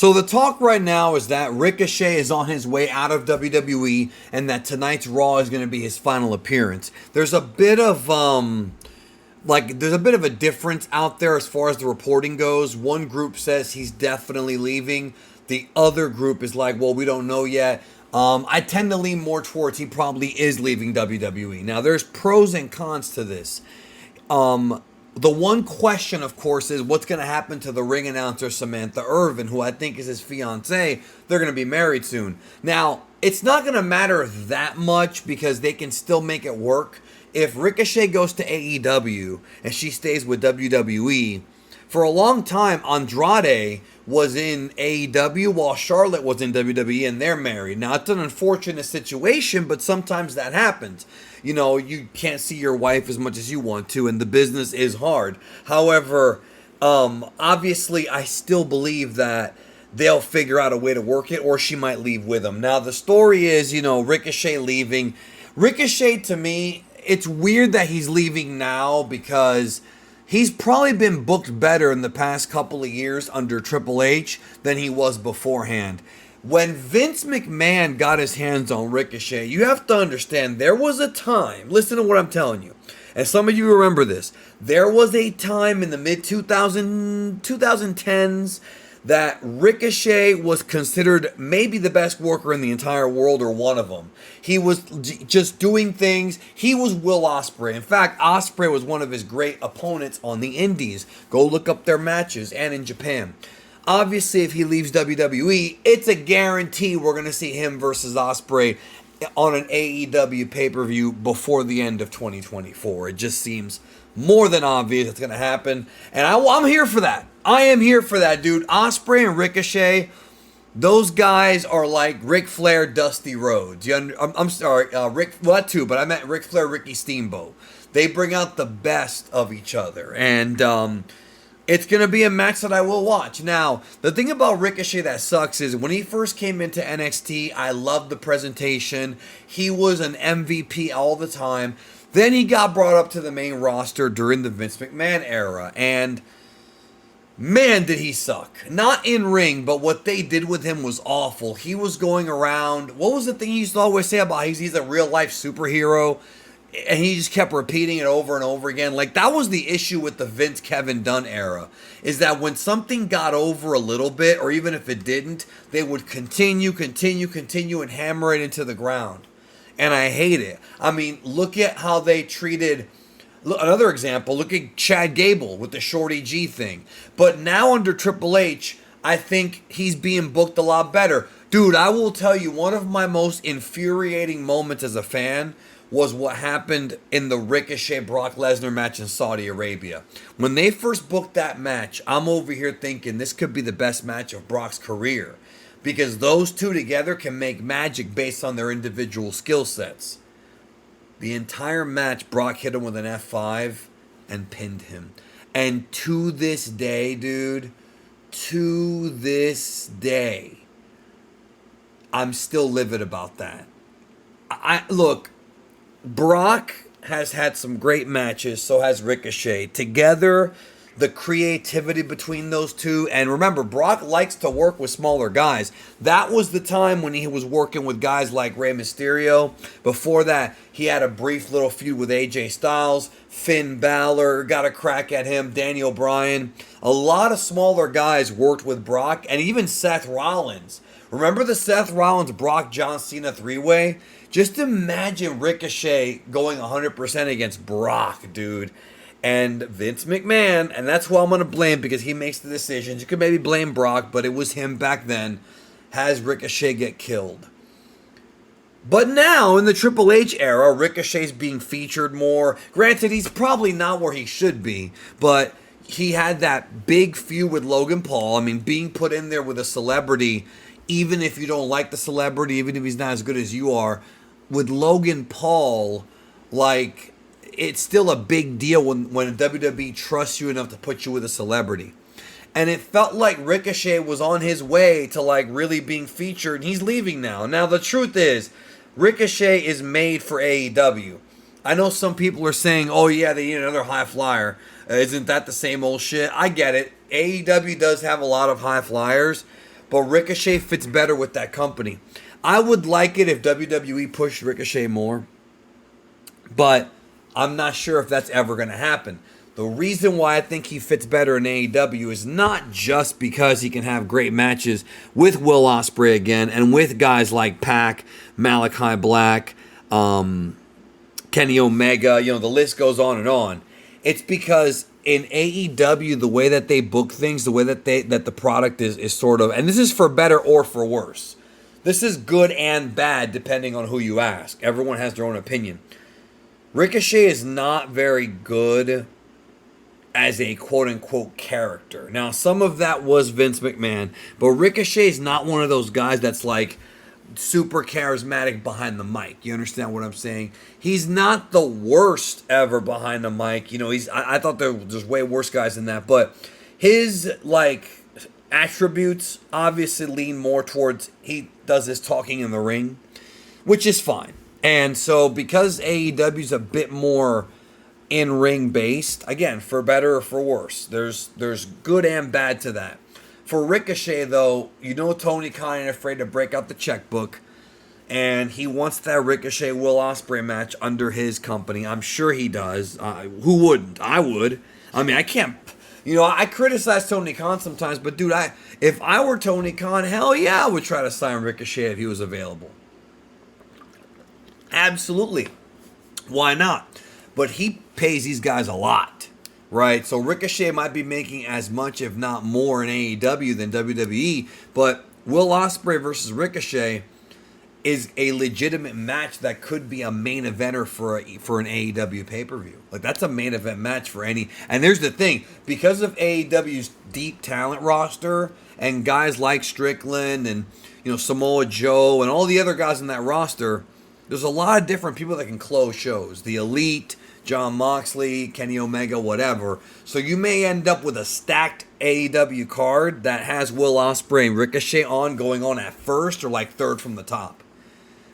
So the talk right now is that Ricochet is on his way out of WWE and that tonight's Raw is going to be his final appearance. There's a bit of a difference out there as far as the reporting goes. One group says he's definitely leaving. The other group is like, well, we don't know yet. I tend to lean more towards he probably is leaving WWE. Now, there's pros and cons to this. The one question, of course, is what's going to happen to the ring announcer Samantha Irvin, who I think is his fiance. They're going to be married soon. Now, it's not going to matter that much because they can still make it work. If Ricochet goes to AEW and she stays with WWE, for a long time, Andrade was in AEW while Charlotte was in WWE and they're married. Now, it's an unfortunate situation, but sometimes that happens. You know, you can't see your wife as much as you want to, and the business is hard. However, obviously, I still believe that they'll figure out a way to work it, or she might leave with him. Now, the story is, Ricochet leaving. Ricochet, to me, it's weird that he's leaving now because he's probably been booked better in the past couple of years under Triple H than he was beforehand. When Vince McMahon got his hands on Ricochet, you have to understand there was a time, listen to what I'm telling you, and some of you remember this, there was a time in the mid-2010s that Ricochet was considered maybe the best worker in the entire world or one of them. He was just doing things. He was Will Ospreay. In fact, Ospreay was one of his great opponents on the indies. Go look up their matches and in Japan. Obviously, if he leaves WWE, it's a guarantee we're going to see him versus Ospreay on an AEW pay-per-view before the end of 2024. It just seems more than obvious it's going to happen. And I'm here for that. I am here for that, dude. Ospreay and Ricochet, those guys are like Ric Flair, Dusty Rhodes. I'm sorry, Rick. Well, that too, but I meant Ric Flair, Ricky Steamboat. They bring out the best of each other, and it's going to be a match that I will watch. Now, the thing about Ricochet that sucks is when he first came into NXT, I loved the presentation. He was an MVP all the time. Then he got brought up to the main roster during the Vince McMahon era, and man, did he suck. Not in ring, but what they did with him was awful. He was going around, what was the thing he used to always say about he's a real life superhero? And he just kept repeating it over and over again. Like, that was the issue with the Vince Kevin Dunn era, is that when something got over a little bit, or even if it didn't, they would continue, and hammer it into the ground. And I hate it. I mean, look at how they treated... Another example, look at Chad Gable with the Shorty G thing. But now under Triple H, I think he's being booked a lot better. Dude, I will tell you, one of my most infuriating moments as a fan was what happened in the Ricochet Brock Lesnar match in Saudi Arabia. When they first booked that match, I'm over here thinking this could be the best match of Brock's career, because those two together can make magic based on their individual skill sets. The entire match, Brock hit him with an F5 and pinned him. And to this day, dude, to this day, I'm still livid about that. Look, Brock has had some great matches, so has Ricochet. Together, the creativity between those two, and remember, Brock likes to work with smaller guys. That was the time when he was working with guys like Rey Mysterio. Before that, he had a brief little feud with AJ Styles. Finn Balor got a crack at him. Daniel Bryan. A lot of smaller guys worked with Brock, and even Seth Rollins. Remember the Seth Rollins, Brock, John Cena three-way? Just imagine Ricochet going 100% against Brock, dude. And Vince McMahon, and that's who I'm going to blame because he makes the decisions. You could maybe blame Brock, but it was him back then, has Ricochet get killed. But now, in the Triple H era, Ricochet's being featured more. Granted, he's probably not where he should be, but he had that big feud with Logan Paul. I mean, being put in there with a celebrity, even if you don't like the celebrity, even if he's not as good as you are, with Logan Paul, like... it's still a big deal when WWE trusts you enough to put you with a celebrity. And it felt like Ricochet was on his way to like really being featured, and he's leaving now. Now, the truth is, Ricochet is made for AEW. I know some people are saying, oh yeah, they need another high flyer. Isn't that the same old shit? I get it. AEW does have a lot of high flyers, but Ricochet fits better with that company. I would like it if WWE pushed Ricochet more, but I'm not sure if that's ever going to happen. The reason why I think he fits better in AEW is not just because he can have great matches with Will Ospreay again and with guys like Pac, Malachi Black, Kenny Omega, the list goes on and on. It's because in AEW, the way that they book things, the way that the product is sort of, and this is for better or for worse. This is good and bad depending on who you ask. Everyone has their own opinion. Ricochet is not very good as a quote-unquote character. Now, some of that was Vince McMahon, but Ricochet is not one of those guys that's like super charismatic behind the mic. You understand what I'm saying? He's not the worst ever behind the mic. I thought there's way worse guys than that, but his attributes obviously lean more towards he does his talking in the ring, which is fine. And so because AEW's a bit more in-ring based, again, for better or for worse, there's good and bad to that. For Ricochet, though, Tony Khan ain't afraid to break out the checkbook, and he wants that Ricochet Will Ospreay match under his company. I'm sure he does. Who wouldn't? I would. I mean, I can't. I criticize Tony Khan sometimes, but dude, if I were Tony Khan, hell yeah, I would try to sign Ricochet if he was available. Absolutely. Why not? But he pays these guys a lot, right? So Ricochet might be making as much, if not more, in AEW than WWE. But Will Ospreay versus Ricochet is a legitimate match that could be a main eventer for an AEW pay-per-view. That's a main event match for any. And there's the thing, because of AEW's deep talent roster and guys like Strickland and Samoa Joe and all the other guys in that roster, there's a lot of different people that can close shows. The Elite, John Moxley, Kenny Omega, whatever. So you may end up with a stacked AEW card that has Will Ospreay and Ricochet going on at first or third from the top.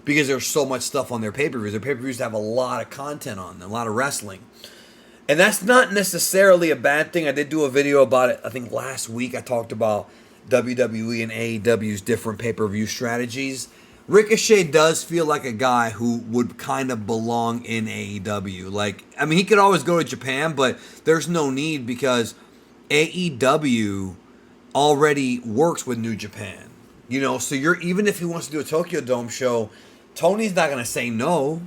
Because there's so much stuff on their pay-per-views. Their pay-per-views have a lot of content on them, a lot of wrestling. And that's not necessarily a bad thing. I did do a video about it, I think last week. I talked about WWE and AEW's different pay-per-view strategies. Ricochet does feel like a guy who would kind of belong in AEW. He could always go to Japan, but there's no need because AEW already works with New Japan. So even if he wants to do a Tokyo Dome show, Tony's not going to say no.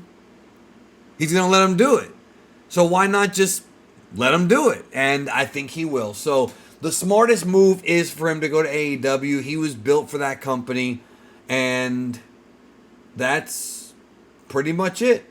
He's going to let him do it. So why not just let him do it? And I think he will. So the smartest move is for him to go to AEW. He was built for that company. And that's pretty much it.